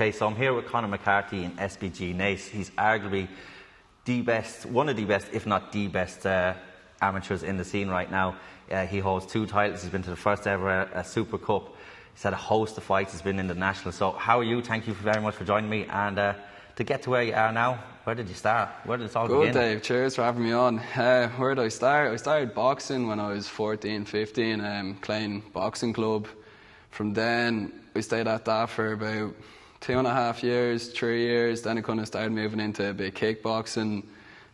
Okay, so I'm here with Conor McCarthy in SBG Naas. He's arguably one of the best, if not the best, amateurs in the scene right now. He holds 2 titles. He's been to the first ever Super Cup. He's had a host of fights. He's been in the National. So how are you? Thank you very much for joining me. And to get to where you are now, where did you start? Where did it all begin? Good, Dave. Cheers for having me on. Where did I start? I started boxing when I was 14, 15, playing boxing club. From then, I stayed at that for about 2.5 years, 3 years. Then I kind of started moving into a bit of kickboxing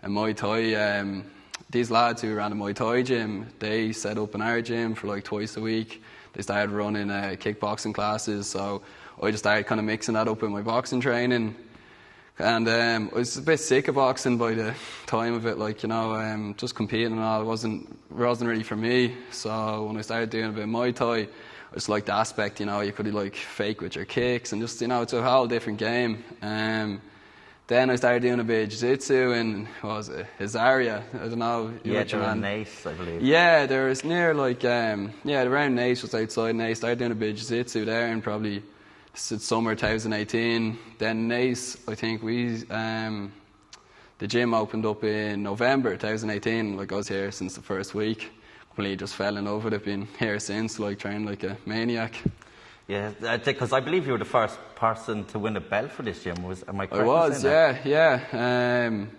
and Muay Thai. These lads who ran a Muay Thai gym, they set up in our gym for like twice a week. They started running kickboxing classes, so I just started kind of mixing that up with my boxing training. And I was a bit sick of boxing by the time of it, just competing and all. It wasn't really for me. So when I started doing a bit of Muay Thai, I just liked the aspect, you could like fake with your kicks and just, it's a whole different game. Then I started doing a bit of jiu-jitsu in, what was it, Azaria. I don't know. Yeah, around Naas, I believe. Yeah, there was near around Naas, just outside Naas. Started doing a bit of jiu-jitsu there in probably summer 2018. Then Naas, I think the gym opened up in November 2018. I was here since the first week. Completely just fell in love with it. Been here since, training like a maniac. Yeah, because I believe you were the first person to win a belt for this gym. Am I correct? I was, yeah.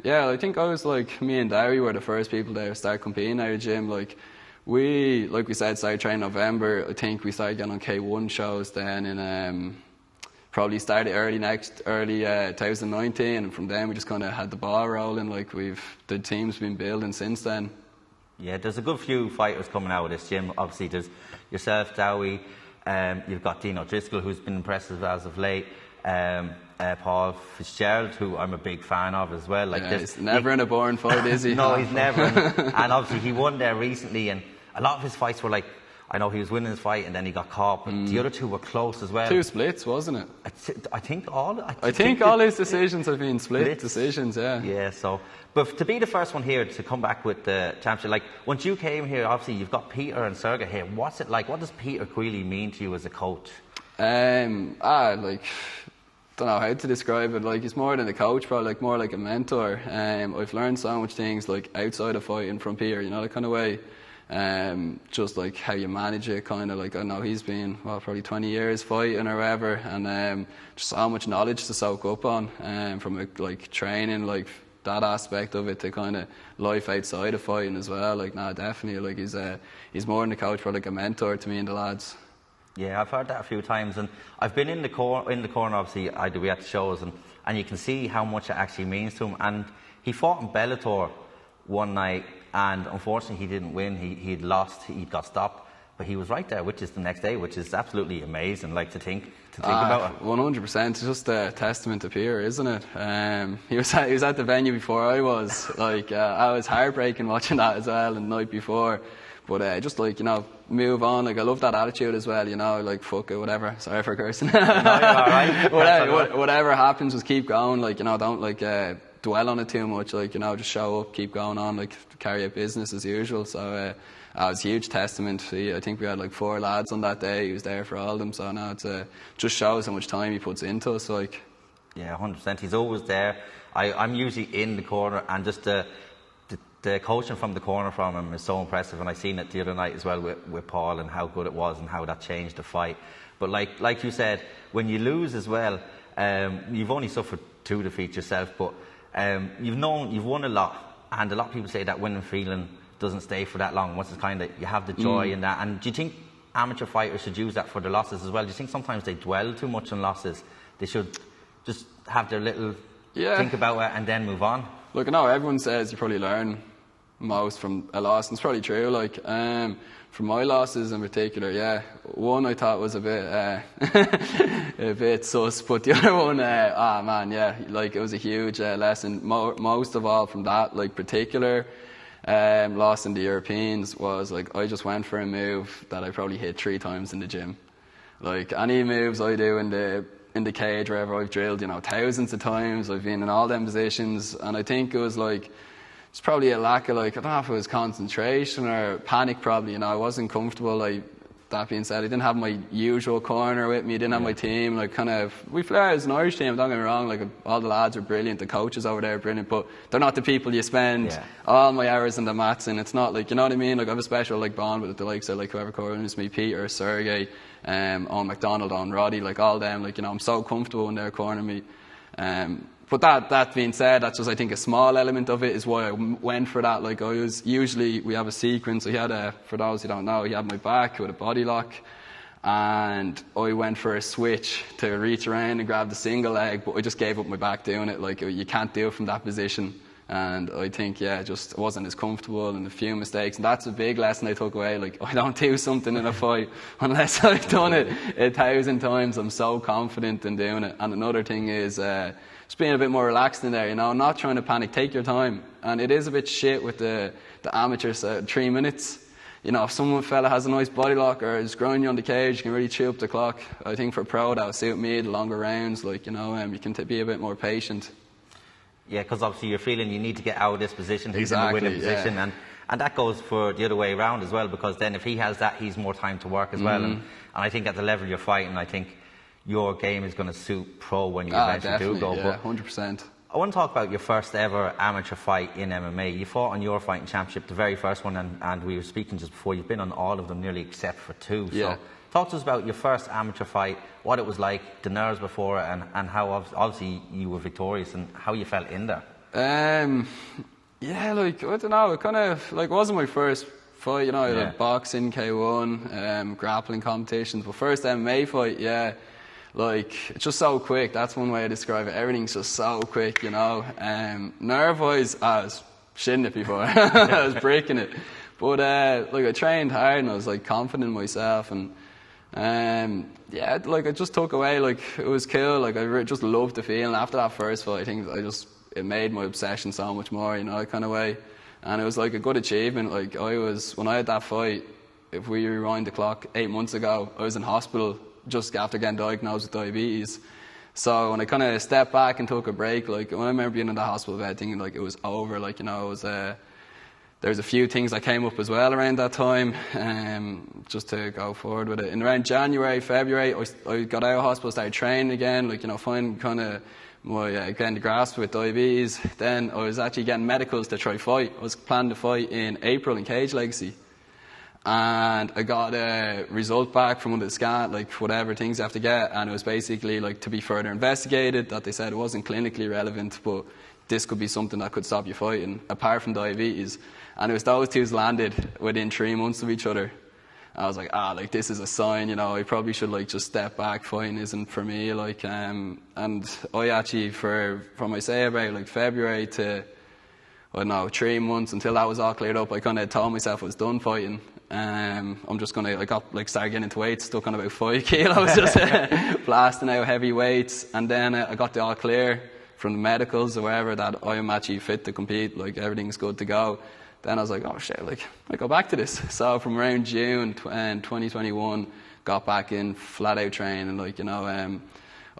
I think I was me and Darry were the first people to start competing at our gym. We said, started training in November. I think we started getting on K1 shows then in probably started early 2019, and from then we just kind of had the ball rolling. The team's been building since then. Yeah, there's a good few fighters coming out of this gym. Obviously, there's yourself, Dowie. You've got Dean O'Driscoll, who's been impressive as of late. Paul Fitzgerald, who I'm a big fan of as well. He's never in a boring fight, is he? No, he's never. And obviously, he won there recently, and a lot of his fights were I know he was winning his fight and then he got caught, but the other 2 were close as well. 2 splits, wasn't it? I think all. I think all his decisions have been split decisions. Yeah. Yeah. So, but to be the first one here to come back with the championship, once you came here, obviously you've got Peter and Sergey here. What's it like? What does Peter Queally mean to you as a coach? Don't know how to describe it. He's more than a coach, probably more like a mentor. I've learned so much things outside of fighting from Peter, that kind of way. Just how you manage it, I know he's been probably 20 years fighting or whatever, and just so much knowledge to soak up on, from training, that aspect of it, to kind of life outside of fighting as well. Definitely, he's more than a coach, but a mentor to me and the lads. Yeah, I've heard that a few times, and I've been in the corner. Obviously, we at the shows, and you can see how much it actually means to him. And he fought in Bellator one night, and unfortunately he didn't win. He'd lost. He got stopped, but he was right there, which is the next day, which is absolutely amazing. To think about it. 100%. It's just a testament to Peter, isn't it? He was at the venue before I was. I was heartbreaking watching that as well, and the night before. But just move on. I love that attitude as well. Fuck it, whatever. Sorry for cursing. No, you're all right. Whatever happens, just keep going. Don't dwell on it too much. Just show up, keep going on. Carry out business as usual. So it was a huge testament. I think we had 4 lads on that day. He was there for all of them. So now it just shows how much time he puts into us. Yeah, 100%. He's always there. I'm usually in the corner, and just the coaching from the corner from him is so impressive, and I seen it the other night as well with Paul, and how good it was and how that changed the fight. But like you said, when you lose as well, you've only suffered 2 defeats yourself, but you've won a lot, and a lot of people say that winning feeling doesn't stay for that long. Once it's you have the joy in that. And do you think amateur fighters should use that for the losses as well? Do you think sometimes they dwell too much on losses? They should just have their little think about it and then move on? I know everyone says you probably learn most from a loss, and it's probably true. From my losses in particular, one I thought was a bit sus, but the other one, it was a huge lesson. Most of all from that particular loss in the Europeans was I just went for a move that I probably hit 3 times in the gym. Any moves I do in the cage, wherever I've drilled, thousands of times. I've been in all them positions, and I think it was it's probably a lack of I don't know if it was concentration or panic probably. I wasn't comfortable that being said, I didn't have my usual corner with me. I didn't have my team. Like, kind of, we play as an Irish team. Don't get me wrong. Like, all the lads are brilliant. The coaches over there are brilliant, but they're not the people you spend all my hours in the mats. And it's not like, you know what I mean. Like, I have a special like bond with the likes of like whoever coaches me, Peter, Sergey, Owen McDonald, Owen Roddy, like all them. Like, you know, I'm so comfortable in their corner me. But that being said, that's just, I think, a small element of it is why I went for that. Like, usually we have a sequence. So he had for those who don't know, he had my back with a body lock. And I went for a switch to reach around and grab the single leg, but I just gave up my back doing it. Like, you can't do it from that position. And I think, just wasn't as comfortable and a few mistakes. And that's a big lesson I took away. Like, I don't do something in a fight unless I've done it 1,000 times. I'm so confident in doing it. And another thing is just being a bit more relaxed in there, you know, not trying to panic. Take your time. And it is a bit shit with the amateurs, 3 minutes. You know, if some fella has a nice body lock or is growing you on the cage, you can really chew up the clock. I think for pro, that would suit me, the longer rounds. Like, you know, you can be a bit more patient. Yeah, because obviously you're feeling you need to get out of this position, he's in the winning position, and that goes for the other way around as well, because then if he has that, he's more time to work as well. And I think at the level you're fighting, I think your game is going to suit pro when you eventually do go. Yeah, 100%. I want to talk about your first ever amateur fight in MMA. You fought on your fighting championship, the very first one, and we were speaking just before, you've been on all of them nearly except for 2. Yeah. So talk to us about your first amateur fight, what it was like, the nerves before, and how obviously you were victorious and how you felt in there. Yeah, like, I don't know, it kind of, like, wasn't my first fight, you know, I had boxing, K1, grappling competitions, but first MMA fight, like, it's just so quick. That's one way to describe it. Everything's just so quick, you know. Nerve-wise, I was shitting it before. I was breaking it. But, like, I trained hard and I was, like, confident in myself. And, like, I just took away, like, it was cool. Like, I just loved the feeling. After that first fight, I think it made my obsession so much more, you know, that kind of way. And it was, like, a good achievement. Like, when I had that fight, if we rewind the clock 8 months ago, I was in hospital just after getting diagnosed with diabetes. So when I kind of stepped back and took a break, like, when I remember being in the hospital bed thinking like it was over, like, you know, it was there's a few things that came up as well around that time, just to go forward with it. And around January, February, I got out of hospital, started training again, like, you know, finding kind of getting the grasp with diabetes. Then I was actually getting medicals to try fight. I was planning to fight in April in Cage Legacy. And I got a result back from one of the scan, like whatever things you have to get, and it was basically like to be further investigated, that they said it wasn't clinically relevant, but this could be something that could stop you fighting, apart from diabetes. And it was those two landed within 3 months of each other. I was like, like, this is a sign, you know, I probably should, like, just step back, fighting isn't for me, like, and I actually, from I say about, like, February to, I don't know, 3 months until that was all cleared up, I kind of told myself I was done fighting. I'm just going to, start getting into weights, stuck on about 5 kilos, just blasting out heavy weights. And then I got the all clear from the medicals or wherever that I am actually fit to compete, like, everything's good to go. Then I was like, oh shit, like, I go back to this. So from around June 2021, got back in flat out training, like, you know,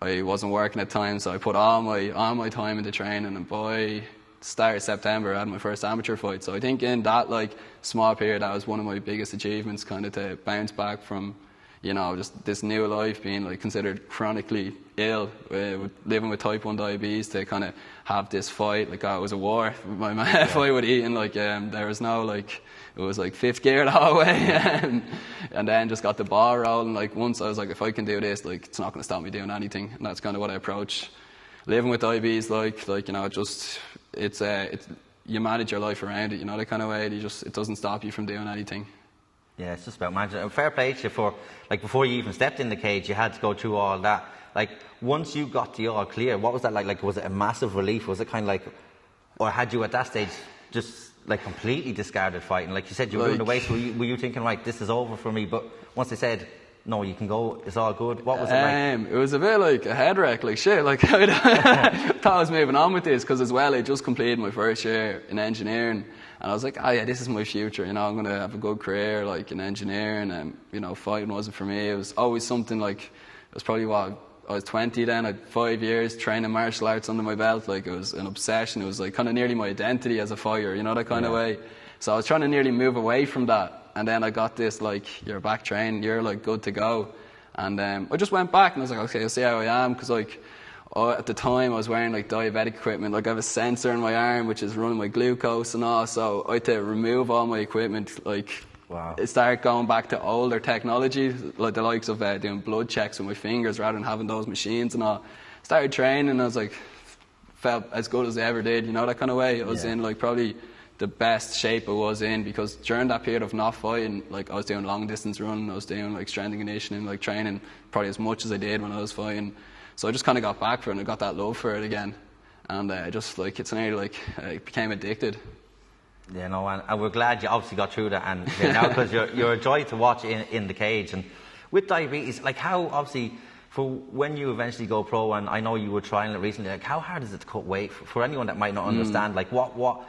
I wasn't working at times, so I put all my time into training, and by start of September I had my first amateur fight. So I think in that, like, small period, that was one of my biggest achievements, kind of to bounce back from, you know, just this new life, being, like, considered chronically ill, with living with type 1 diabetes, to kind of have this fight. Like, it was a war. My fight with eating, like, there was no, like, it was like 5th gear the whole way. And then just got the ball rolling. Like, once I was like, if I can do this, like, it's not going to stop me doing anything. And that's kind of what I approach living with diabetes, like, you know, it's you manage your life around it, you know, that kind of way. It doesn't stop you from doing anything. Yeah, it's just about managing. Fair play to you for, like, before you even stepped in the cage, you had to go through all that. Like, once you got the all clear, what was that like? Like, was it a massive relief? Was it kind of like, or had you at that stage just, like, completely discarded fighting? Like you said, you were in the weight. Were you thinking, right, this is over for me? But once they said, no, you can go, it's all good. What was it like? It was a bit like a head wreck, like, shit. Like, I thought I was moving on with this, because as well, I just completed my first year in engineering. And I was like, oh yeah, this is my future, you know, I'm going to have a good career, like, in engineering. And, you know, fighting wasn't for me. It was always something, like, it was probably I was 20 then, I had 5 years training martial arts under my belt. Like, it was an obsession. It was, like, kind of nearly my identity as a fighter, you know, that kind of way. So I was trying to nearly move away from that. And then I got this, like, you're back training, you're, like, good to go. And I just went back and I was like, okay, I'll see how I am. Because, like, at the time I was wearing, like, diabetic equipment. Like, I have a sensor in my arm which is running my glucose and all. So I had to remove all my equipment. Like, wow. It started going back to older technology, like the likes of doing blood checks with my fingers rather than having those machines and all. Started training and I was like, felt as good as I ever did, you know, that kind of way. I was in, like, probably the best shape I was in, because during that period of not fighting, like, I was doing long distance running, I was doing, like, strength and conditioning, like, training probably as much as I did when I was fighting. So I just kind of got back for it and I got that love for it again. And just, like, it's nearly like I became addicted. Yeah, no, and we're glad you obviously got through that, and now, because you're a joy to watch in the cage. And with diabetes, like, how, obviously, for when you eventually go pro, and I know you were trying it recently, like, how hard is it to cut weight for anyone that might not understand? Like, what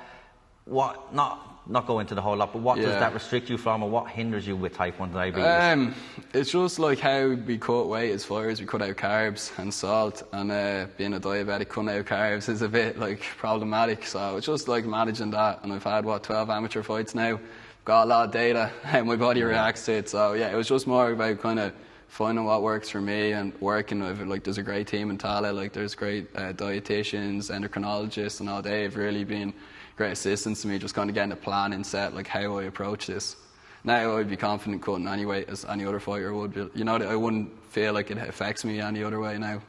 not go into the whole lot, but what does that restrict you from, or what hinders you with type 1 diabetes? It's just like how we cut weight as far as we cut out carbs and salt, and being a diabetic, cutting out carbs is a bit, like, problematic. So it's just, like, managing that. And I've had 12 amateur fights now, got a lot of data how my body reacts to it. So yeah, it was just more about kind of finding what works for me and working with it. Like, there's a great team in Tala, like, there's great dietitians, endocrinologists, and all. They've really been great assistance to me, just kind of getting a plan and set, like, how I approach this. Now I'd be confident cutting any weight as any other fighter would be. You know, I wouldn't feel like it affects me any other way now.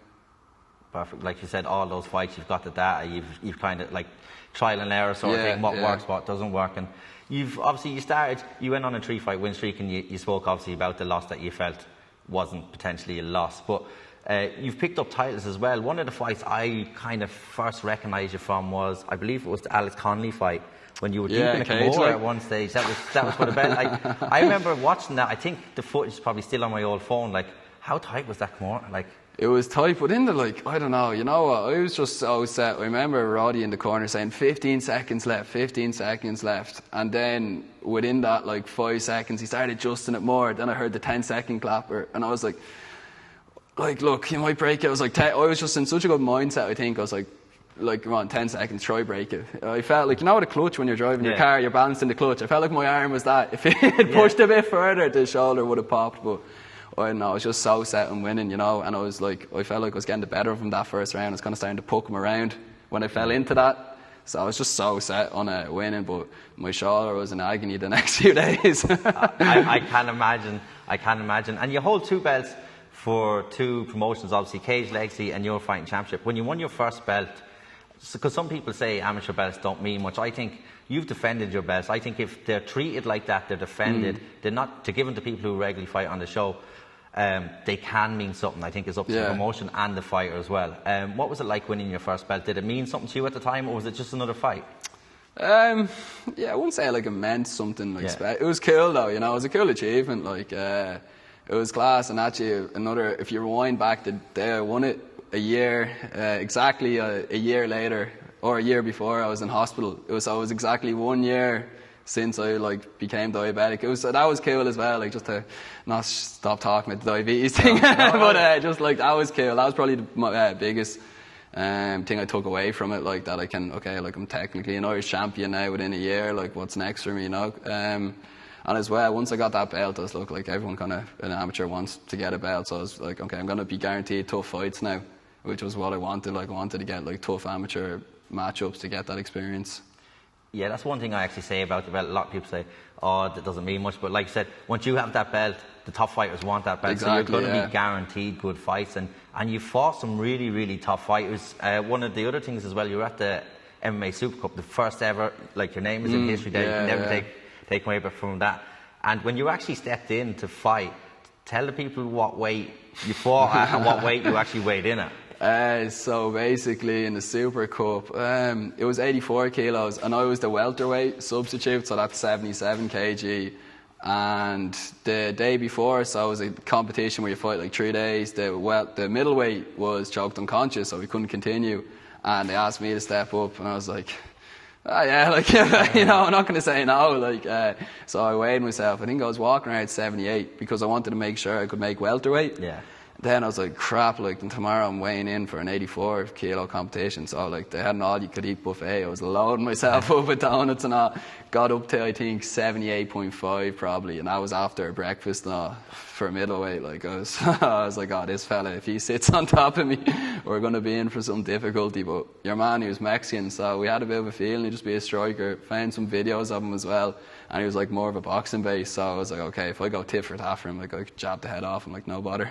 Perfect. Like you said, all those fights, you've got the data, you've kind of, like, trial and error sort of thing, what works, what doesn't work. And you've obviously, you went on a 3-fight win streak, and you spoke obviously about the loss that you felt wasn't potentially a loss, but you've picked up titles as well. One of the fights I kind of first recognised you from was, I believe it was the Alex Connolly fight, when you were deep in a Kimura at one stage. That was for the belt. I remember watching that. I think the footage is probably still on my old phone. Like, how tight was that Kimura? Like, it was tight, but in the, like, I don't know, you know what, I was just so set. I remember Roddy in the corner saying 15 seconds left, 15 seconds left, and then within that, like, 5 seconds he started adjusting it more. Then I heard the 10-second clapper, and I was like, look, you might break it. I was like, I was just in such a good mindset, I think. I was like, come on, 10 seconds, try break it. I felt like, you know, with a clutch when you're driving your car, you're balancing the clutch. I felt like my arm was that. If it had pushed a bit further, the shoulder would have popped. But I don't know, I was just so set on winning, you know. And I was like, I felt like I was getting the better of him that first round. I was kind of starting to poke him around when I fell into that. So I was just so set on winning, but my shoulder was in agony the next few days. I can imagine. And you hold 2 belts for 2 promotions, obviously, Cage Legacy and your Fighting Championship. When you won your first belt, because some people say amateur belts don't mean much, I think you've defended your belts. I think if they're treated like that, they're defended, they're not to give them to people who regularly fight on the show, they can mean something. I think it's up to the promotion and the fighter as well. What was it like winning your first belt? Did it mean something to you at the time, or was it just another fight? I wouldn't say like it meant something like it was cool though, you know. It was a cool achievement, like it was class. And actually another, if you rewind back, the day I won it, a year exactly a year later, or a year before, I was in hospital. It was exactly 1 year since I, like, became diabetic. That was cool as well, like, just to not stop talking about the diabetes thing. But just, like, that was cool. That was probably my biggest thing I took away from it, like, that I can, okay, like, I'm technically an Irish champion now within a year, like, what's next for me, you know? And as well, once I got that belt, I was like everyone kind of, an amateur wants to get a belt, so I was like, okay, I'm going to be guaranteed tough fights now, which was what I wanted. Like, I wanted to get, like, tough amateur matchups to get that experience. Yeah, that's one thing I actually say about the belt. A lot of people say, oh, that doesn't mean much, but like you said, once you have that belt, the top fighters want that belt, so you're going to be guaranteed good fights, and you fought some really, really tough fighters. One of the other things as well, you were at the MMA Super Cup, the first ever, like, your name is in history there, you can never take away from that. And when you actually stepped in to fight, tell the people what weight you fought at and what weight you actually weighed in at. So basically in the Super Cup, it was 84 kilos, and I was the welterweight substitute, so that's 77 kg. And the day before, so it was a competition where you fight like 3 days. The middleweight was choked unconscious, so we couldn't continue. And they asked me to step up, and I was like, oh yeah, like, you know, I'm not going to say no. Like, so I weighed myself. I think I was walking around 78 because I wanted to make sure I could make welterweight. Yeah. Then I was like, crap, like, and tomorrow I'm weighing in for an 84 kilo competition. So, like, they had an all-you-could-eat buffet. I was loading myself up with donuts and all. got up to I think 78.5 probably, and that was after a breakfast for a middleweight. Like I was like, oh, this fella, if he sits on top of me, we're going to be in for some difficulty. But your man, he was Mexican, so we had a bit of a feeling he'd just be a striker. Found some videos of him as well, and he was like more of a boxing base. So I was like, okay, if I go tit for tat for him, like I could jab the head off him, like no bother.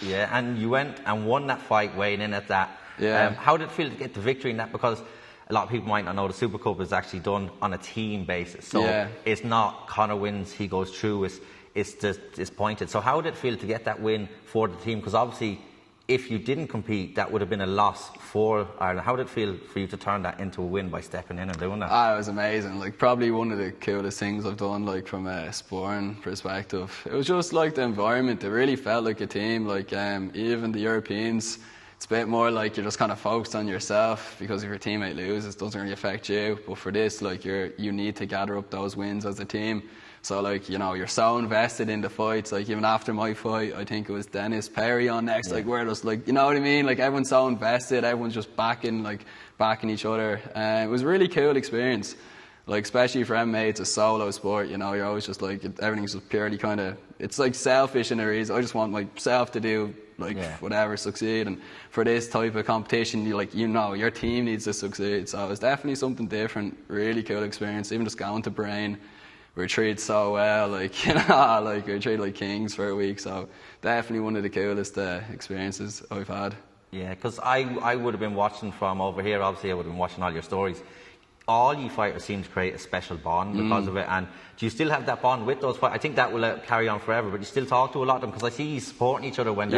Yeah, and you went and won that fight, weighing in at that. Yeah. How did it feel to get the victory in that? Because a lot of people might not know the Super Cup is actually done on a team basis. So it's not Conor wins, he goes through. It's pointed. So how did it feel to get that win for the team? Because obviously, if you didn't compete, that would have been a loss for Ireland. How did it feel for you to turn that into a win by stepping in and doing that? It was amazing. Like probably one of the coolest things I've done, like from a sporting perspective. It was just like the environment. It really felt like a team. Like even the Europeans, it's a bit more like you're just kind of focused on yourself, because if your teammate loses, it doesn't really affect you. But for this, like you need to gather up those wins as a team. So like, you know, you're so invested in the fights. Like even after my fight, I think it was Dennis Perry on next. Like we're just like, you know what I mean? Like everyone's so invested. Everyone's just backing each other. It was a really cool experience. Like especially for MMA, it's a solo sport. You know, you're always just like, everything's just purely kind of, it's like selfish in a reason. I just want myself to do whatever, succeed. And for this type of competition, you know your team needs to succeed. So it was definitely something different. Really cool experience. Even just going to Bahrain, we were treated so well, like, you know, like we were treated like kings for a week. So definitely one of the coolest experiences I've had. Yeah, because I would have been watching from over here. Obviously, I would have been watching all your stories. All you fighters seem to create a special bond because of it. And do you still have that bond with those fighters? I think that will carry on forever, but you still talk to a lot of them, because I see you supporting each other when each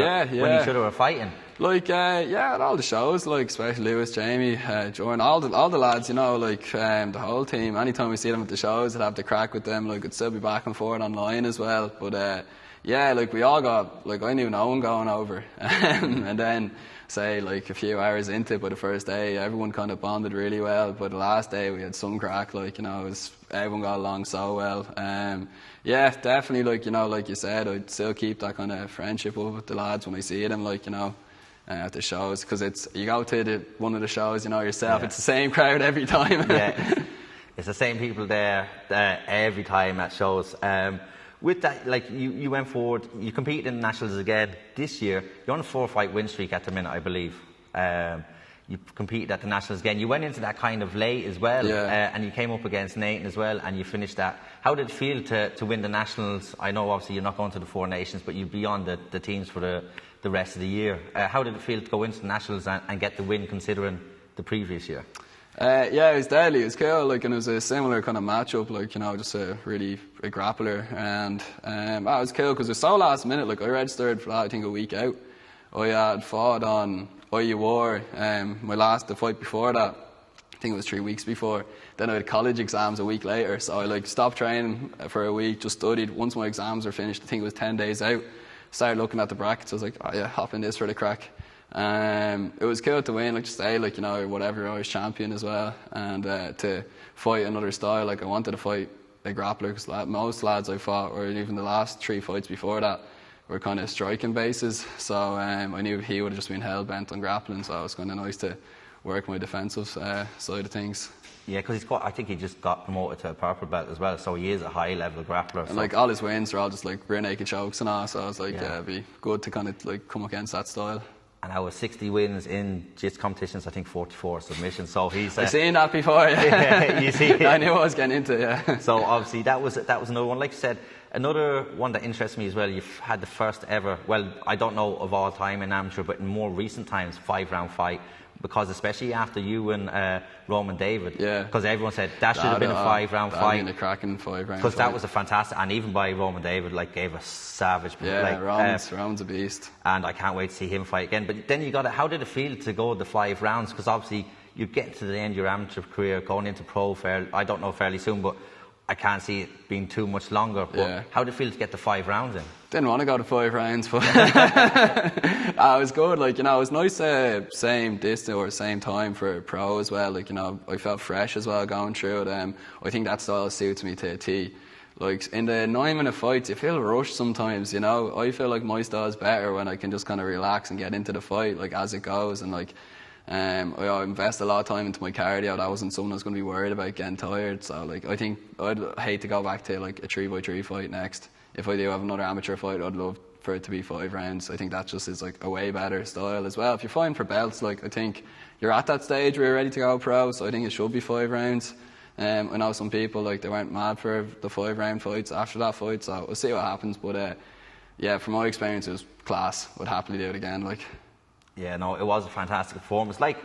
other are fighting. Like, at all the shows, like especially Lewis, Jamie, Jordan, all the lads, you know, like the whole team. Anytime we see them at the shows, I'd have to crack with them. Like, I'd still be back and forth online as well. But like we all got, like I knew no one going over, and then say like a few hours into it, by the first day, everyone kind of bonded really well. But the last day we had some crack, like, you know, everyone got along so well. Definitely, like, you know, like you said, I'd still keep that kind of friendship up with the lads when I see them, like, you know, at the shows, because you go to one of the shows, you know yourself, it's the same crowd every time. It's the same people there every time at shows. With that, like, you went forward, you competed in the Nationals again this year. You're on a 4-fight win streak at the minute, I believe. You competed at the Nationals again. You went into that kind of late as well, and you came up against Nathan as well, and you finished that. How did it feel to win the Nationals? I know obviously you're not going to the Four Nations, but you'd be on the teams for the rest of the year. How did it feel to go into the Nationals and get the win, considering the previous year? It was deadly. It was cool, like, and it was a similar kind of matchup, like, you know, just a grappler, and it was cool because it was so last minute. Like, I registered for that, I think, a week out. I had fought on IUR, the fight before that, I think it was 3 weeks before. Then I had college exams a week later, so I stopped training for a week, just studied. Once my exams were finished, I think it was 10 days out, started looking at the brackets. I was like, oh yeah, hop in this for the crack. It was cool to win, like, to say, like, you know, whatever, I was champion as well, and to fight another style. Like, I wanted to fight a grappler, because most lads I fought, or even the last 3 fights before that, were kind of striking bases. So I knew he would have just been hell bent on grappling, so it was kind of nice to work my defensive side of things. Yeah, because I think he just got promoted to a purple belt as well, so he is a high level grappler. And like, all his wins are all just like rear naked chokes and all, so I was like, it'd be good to kind of like come against that style. And I was 60 wins in just competitions, I think 44 submissions. So he's. I've seen that before. Yeah, you see. I knew I was getting into it. Yeah. So obviously that was another one. Like you said, another one that interests me as well. You've had the first ever. Well, I don't know of all time in amateur, but in more recent times, 5-round fight. Because especially after you and Roman David, because everyone said that should have been a 5-round fight. Been a cracking 5-round fight. Because that was a fantastic, and even by Roman David, like, gave a savage. Yeah, Roman's a beast. And I can't wait to see him fight again. But then you got it. How did it feel to go the 5 rounds? Because obviously you get to the end of your amateur career, going into pro I don't know, fairly soon, but I can't see it being too much longer. But how did it feel to get the 5 rounds in? Didn't want to go to 5 rounds, but it was good. Like, you know, it was nice, same distance or same time for pro as well. Like, you know, I felt fresh as well going through it. I think that style suits me to a T. Like, in the 9-minute fights, you feel rushed sometimes, you know. I feel like my style is better when I can just kind of relax and get into the fight, like, as it goes. And, like, I invest a lot of time into my cardio. That wasn't something I was going to be worried about getting tired. So like, I think I'd hate to go back to like a 3x3 fight next. If I do have another amateur fight, I'd love for it to be 5 rounds. I think that just is like a way better style as well. If you're fighting for belts, like I think you're at that stage where you're ready to go pro. So I think it should be 5 rounds. I know some people like they weren't mad for the 5-round fights after that fight. So we'll see what happens. But yeah, from my experience, it was class. Would happily do it again. Like. Yeah, no, it was a fantastic performance. Like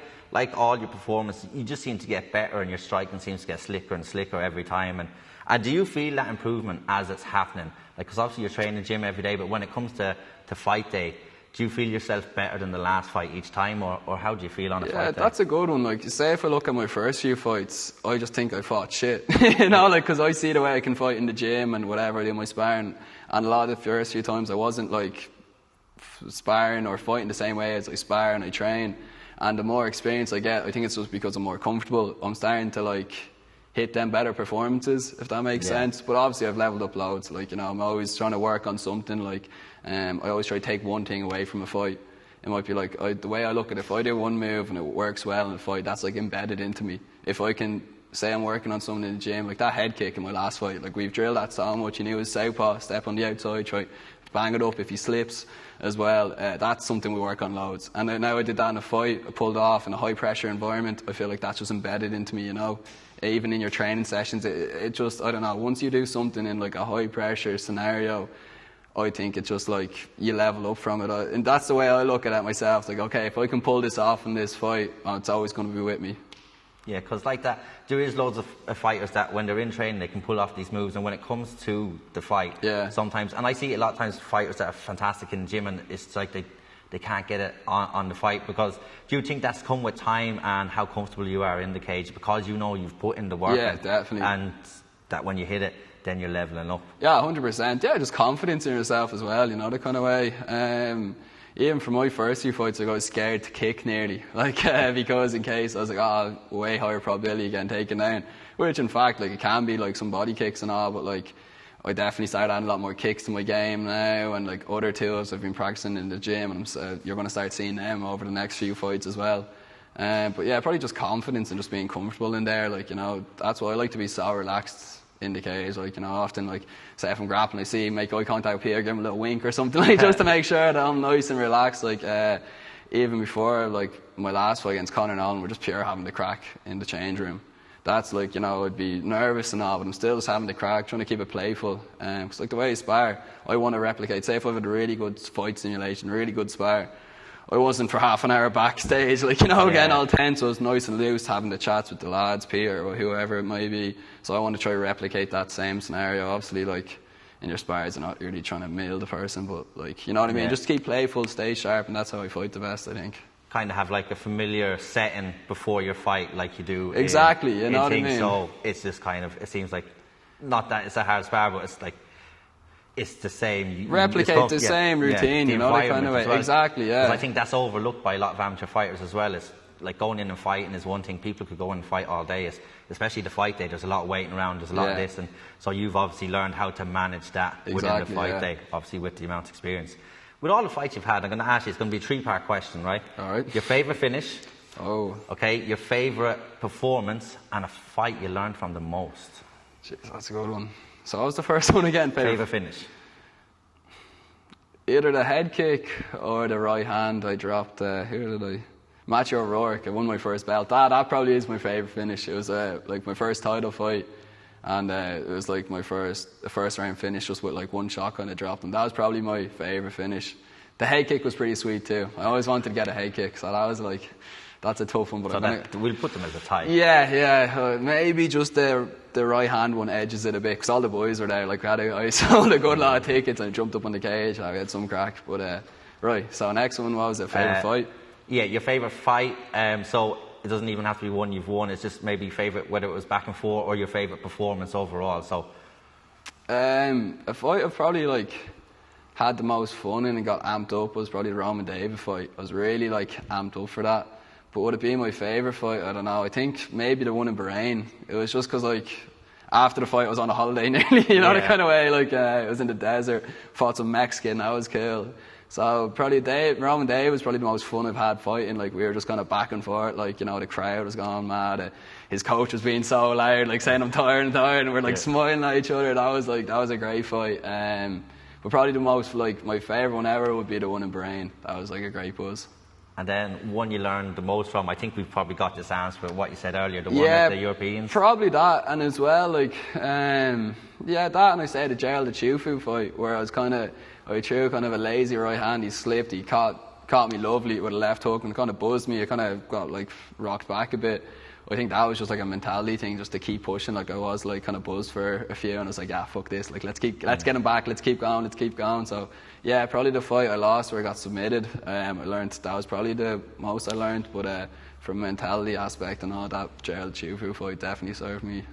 all your performances, you just seem to get better, and your striking seems to get slicker and slicker every time. And do you feel that improvement as it's happening? Like, because obviously you're training in the gym every day, but when it comes to fight day, do you feel yourself better than the last fight each time, or how do you feel on a fight day? Yeah, that's a good one. Like, say if I look at my first few fights, I just think I fought shit. You know, like, because I see the way I can fight in the gym and whatever I do in my sparring. And a lot of the first few times I wasn't like sparring or fighting the same way as I spar and I train. And the more experience I get, I think it's just because I'm more comfortable. I'm starting to like hit them better performances, if that makes sense. But obviously I've leveled up loads. Like, you know, I'm always trying to work on something. Like, I always try to take one thing away from a fight. It might be like, the way I look at it, if I do one move and it works well in a fight, that's like embedded into me. If I can say I'm working on something in the gym, like that head kick in my last fight, like we've drilled that so much. You knew his southpaw, step on the outside, try to bang it up if he slips as well. That's something we work on loads. And now I did that in a fight, I pulled off in a high pressure environment. I feel like that's just embedded into me, you know. Even in your training sessions, it just, I don't know, once you do something in like a high pressure scenario, I think it's just like you level up from it. And that's the way I look at it myself. Like, okay, if I can pull this off in this fight, it's always going to be with me. Yeah, because like that, there is loads of fighters that when they're in training, they can pull off these moves, and when it comes to the fight, sometimes, and I see a lot of times fighters that are fantastic in the gym, and it's like they can't get it on the fight. Because do you think that's come with time and how comfortable you are in the cage, because you know you've put in the work? Yeah, definitely. And that when you hit it, then you're leveling up. Yeah, 100%. Yeah, just confidence in yourself as well, you know, that kind of way. Even for my first few fights, like, I was scared to kick nearly, like because in case I was like, way higher probability of getting taken down. Which in fact, like, it can be like some body kicks and all, but like I definitely started adding a lot more kicks to my game now, and like other tools I've been practicing in the gym, and you're going to start seeing them over the next few fights as well. But yeah, probably just confidence and just being comfortable in there. Like, you know, that's why I like to be so relaxed in the cage. Like, you know, often, like, say if I'm grappling, I see him make eye contact with Peter, give him a little wink or something, like, just to make sure that I'm nice and relaxed. Like, even before, like, my last fight against Conor McCarthy, we're just pure having the crack in the change room. That's like, you know, I'd be nervous and all, but I'm still just having the crack, trying to keep it playful. Because like the way I spar, I want to replicate. Say if I've had a really good fight simulation, really good spar, I wasn't for half an hour backstage, like, you know, getting all tense. So it was nice and loose, having the chats with the lads, Peter or whoever it might be. So I want to try to replicate that same scenario. Obviously, like, in your spars, you're not really trying to mill the person, but, like, you know what I mean? Just keep playful, stay sharp, and that's how I fight the best, I think. Kind of have like a familiar setting before your fight, like you do. Exactly, you know what I mean? So it's just kind of, it seems like, not that it's a hard spar, but it's like, it's the same. Replicate the same routine, you know, that kind of way. Well. Exactly, yeah. I think that's overlooked by a lot of amateur fighters as well. It's like going in and fighting is one thing. People could go in and fight all day, especially the fight day. There's a lot of waiting around, there's a lot of this. And so you've obviously learned how to manage that within the fight day, obviously with the amount of experience. With all the fights you've had, I'm going to ask you, it's going to be a 3-part question, right? All right. Your favourite finish. Oh. Okay, your favourite performance and a fight you learned from the most. Jeez, that's a good one. So what was the first one again? Favourite finish. Either the head kick or the right hand I dropped. Who did I? Matthew O'Rourke. I won my first belt. That probably is my favourite finish. It was like my first title fight, and it was like the first round finish just with like one shot kind of dropped him. That was probably my favourite finish. The head kick was pretty sweet too. I always wanted to get a head kick, so that was like, that's a tough one. But so we'll put them as a tie. Yeah. Maybe just the right hand one edges it a bit, because all the boys were there. Like, I sold a good lot of tickets and I jumped up on the cage. I had some crack. But right, so next one, what was it? Favourite fight? Yeah, your favourite fight. So it doesn't even have to be one you've won. It's just maybe favourite, whether it was back and forth or your favourite performance overall. So a fight I've probably like had the most fun in and got amped up was probably the Roman David fight. I was really like amped up for that. But would it be my favourite fight? I don't know. I think maybe the one in Bahrain. It was just because, like, after the fight, I was on a holiday nearly, you know, the kind of way. Like, it was in the desert, fought some Mexican, that was cool. So probably Roman Day was probably the most fun I've had fighting. Like, we were just kind of back and forth, like, you know, the crowd was going mad. His coach was being so loud, like saying I'm tired, and we're like smiling at each other. That was a great fight. But probably the most, like, my favourite one ever would be the one in Bahrain. That was like a great buzz. And then one you learned the most from, I think we've probably got this answer for what you said earlier, the one with the Europeans. Probably that, and as well, like, that, and I say the Gerald the Chufu fight, where I threw kind of a lazy right hand, he slipped, he caught me lovely with a left hook and kind of buzzed me. I kind of got like rocked back a bit. I think that was just like a mentality thing, just to keep pushing. Like, I was like kind of buzzed for a few, and I was like, yeah, fuck this. Like, let's get him back. Let's keep going. So yeah, probably the fight I lost where I got submitted. I learned that was probably the most I learned. But from a mentality aspect and all, that Gerald Chufu fight definitely served me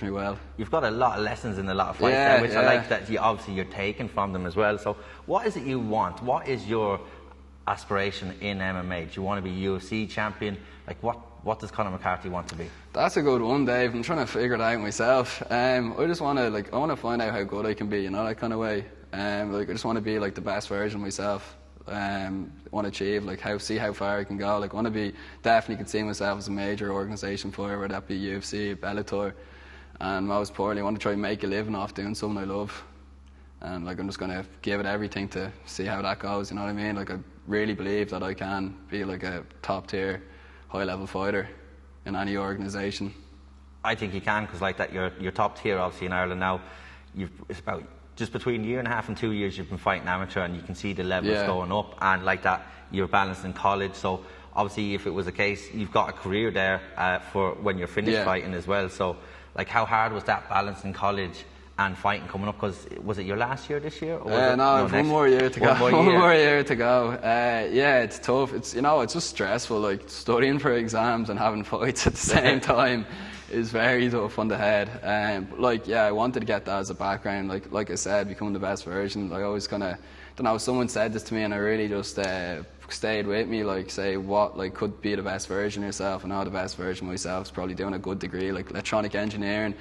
well. You've got a lot of lessons in a lot of fights there, which I like that you're taking from them as well. So what is it you want? What is your aspiration in MMA? Do you want to be UFC champion? Like, what does Conor McCarthy want to be? That's a good one, Dave. I'm trying to figure it out myself. I just want to I want to find out how good I can be, you know, that kind of way. I just want to be like the best version of myself. Want to achieve, like, see how far I can go. Like, definitely can see myself as a major organisation fighter, whether that be UFC, Bellator, and most importantly, I want to try and make a living off doing something I love. And like, I'm just going to give it everything to see how that goes. You know what I mean? Like, I really believe that I can be like a top tier, high level fighter in any organisation. I think you can, because like that, you're top tier obviously in Ireland now. It's about just between a year and a half and 2 years you've been fighting amateur, and you can see the levels going up, and like that you're balanced in college. So obviously, if it was a case, you've got a career there for when you're finished fighting as well. So like, how hard was that balance in college and fighting coming up? Because was it your last year this year? Or no, one more year to go. One more year to go. Yeah, it's tough. It's just stressful. Like, studying for exams and having fights at the same time is very tough on the head. I wanted to get that as a background. Like I said, become the best version. I always kind of, don't know, someone said this to me, and I really just stayed with me. Like, say what could be the best version of yourself, and now the best version of myself is probably doing a good degree, like electronic engineering.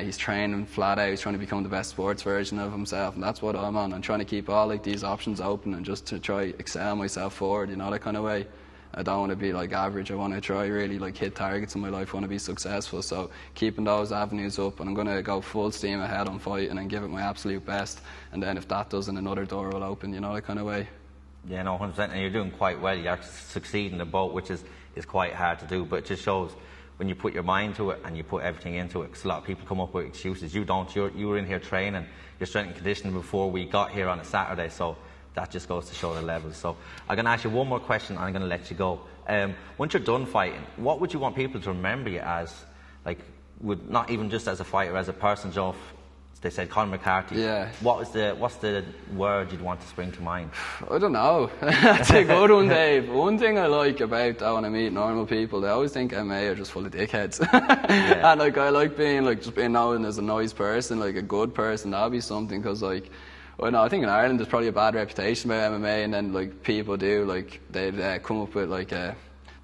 He's training flat out. He's trying to become the best sports version of himself, and that's what I'm on. I'm trying to keep all like these options open and just to try excel myself forward, you know, that kind of way. I don't want to be like average. I want to try really like hit targets in my life. I want to be successful. So keeping those avenues up, and I'm going to go full steam ahead on fighting and give it my absolute best. And then if that doesn't, another door will open, you know, that kind of way. Yeah, no, 100%. And you're doing quite well. You're succeeding in both, which is quite hard to do. But it just shows when you put your mind to it and you put everything into it. Because a lot of people come up with excuses. You don't. You were in here training. You're strength and conditioning before we got here on a Saturday. So that just goes to show the levels. So I'm going to ask you one more question, and I'm going to let you go. Once you're done fighting, what would you want people to remember you as? Like, not even just as a fighter, as a person, Joe. They said Conor McCarthy. Yeah. What's the word you'd want to spring to mind? I don't know. That's a good one, Dave. One thing I like about that when I meet normal people, they always think MMA are just full of dickheads. And like, I like being just being known as a nice person, like a good person. That'd be something, because like, I think in Ireland there's probably a bad reputation about MMA, and then like people do they come up with like their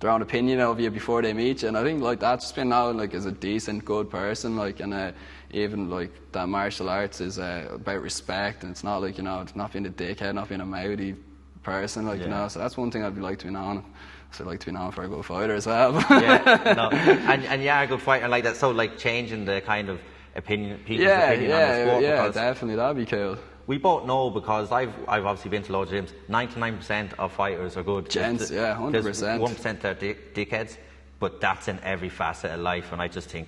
own opinion of you before they meet you, and I think like that's just been known like as a decent, good person, like, and even like that martial arts is about respect, and it's not like, you know, it's not being a dickhead, not being a mouthy person, like, you know. So that's one thing I'd like to be known. So I'd like to be known for a good fighter as well. And yeah, a good fighter like that. So like changing the kind of opinion, people's opinion on the sport. Yeah, definitely, that'd be cool. We both know, because I've obviously been to loads of gyms, 99% of fighters are good. Gents, 100%. 1% they're dickheads, but that's in every facet of life. And I just think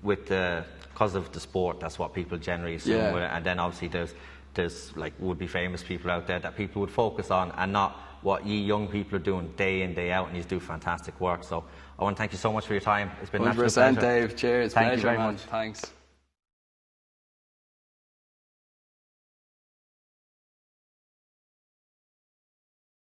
because of the sport, that's what people generally assume with it. And then obviously there's like would-be famous people out there that people would focus on, and not what you young people are doing day in, day out, and you do fantastic work. So I want to thank you so much for your time. It's been 100%, Dave. Cheers. Thank Pleasure, you very man. much. Thanks.